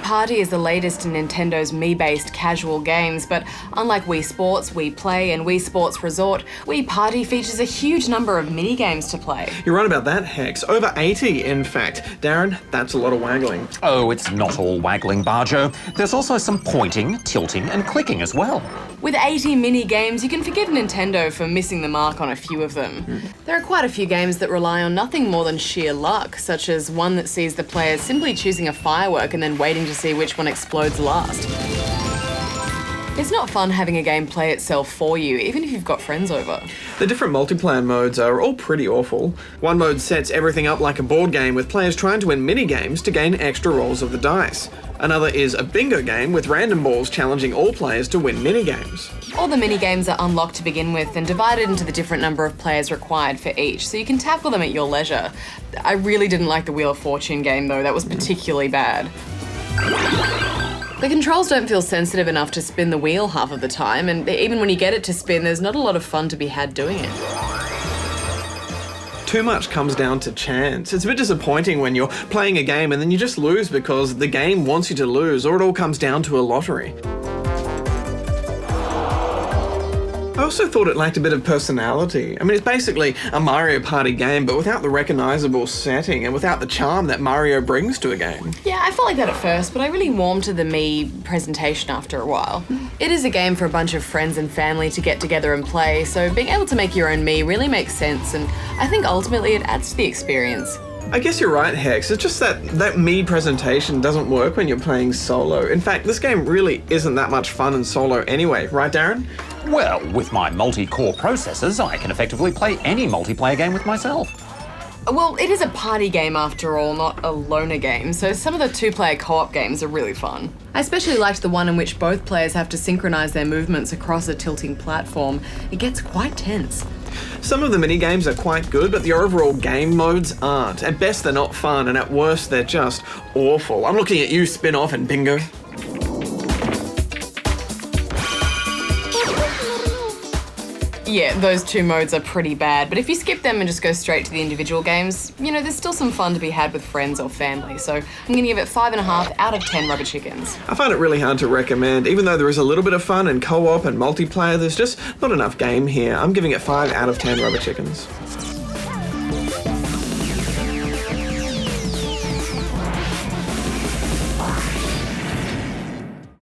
Party is the latest in Nintendo's Mii-based casual games, but unlike Wii Sports, Wii Play, and Wii Sports Resort, Wii Party features a huge number of mini-games to play. You're right about that, Hex. Over 80, in fact. Darren, that's a lot of waggling. Oh, it's not all waggling, Barjo. There's also some pointing, tilting, and clicking as well. With 80 mini-games, you can forgive Nintendo for missing the mark on a few of them. There are quite a few games that rely on nothing more than sheer luck, such as one that sees the players simply choosing a firework and then waiting to see which one explodes last. It's not fun having a game play itself for you, even if you've got friends over. The different multiplayer modes are all pretty awful. One mode sets everything up like a board game with players trying to win mini-games to gain extra rolls of the dice. Another is a bingo game with random balls challenging all players to win mini-games. All the mini-games are unlocked to begin with and divided into the different number of players required for each, so you can tackle them at your leisure. I really didn't like the Wheel of Fortune game though, that was particularly bad. The controls don't feel sensitive enough to spin the wheel half of the time, and even when you get it to spin, there's not a lot of fun to be had doing it. Too much comes down to chance. It's a bit disappointing when you're playing a game and then you just lose because the game wants you to lose, or it all comes down to a lottery. I also thought it lacked a bit of personality. I mean, it's basically a Mario Party game, but without the recognisable setting and without the charm that Mario brings to a game. Yeah, I felt like that at first, but I really warmed to the Mii presentation after a while. It is a game for a bunch of friends and family to get together and play, so being able to make your own Mii really makes sense, and I think ultimately it adds to the experience. I guess you're right, Hex. It's just that Mii presentation doesn't work when you're playing solo. In fact, this game really isn't that much fun in solo anyway, right, Darren? Well, with my multi-core processors, I can effectively play any multiplayer game with myself. Well, it is a party game after all, not a loner game, so some of the two-player co-op games are really fun. I especially liked the one in which both players have to synchronise their movements across a tilting platform. It gets quite tense. Some of the mini-games are quite good, but the overall game modes aren't. At best, they're not fun, and at worst, they're just awful. I'm looking at you, Spin-Off and Bingo. Yeah, those two modes are pretty bad, but if you skip them and just go straight to the individual games, you know, there's still some fun to be had with friends or family, so I'm gonna give it 5.5 out of 10 rubber chickens. I find it really hard to recommend. Even though there is a little bit of fun in co-op and multiplayer, there's just not enough game here. I'm giving it 5 out of 10 rubber chickens.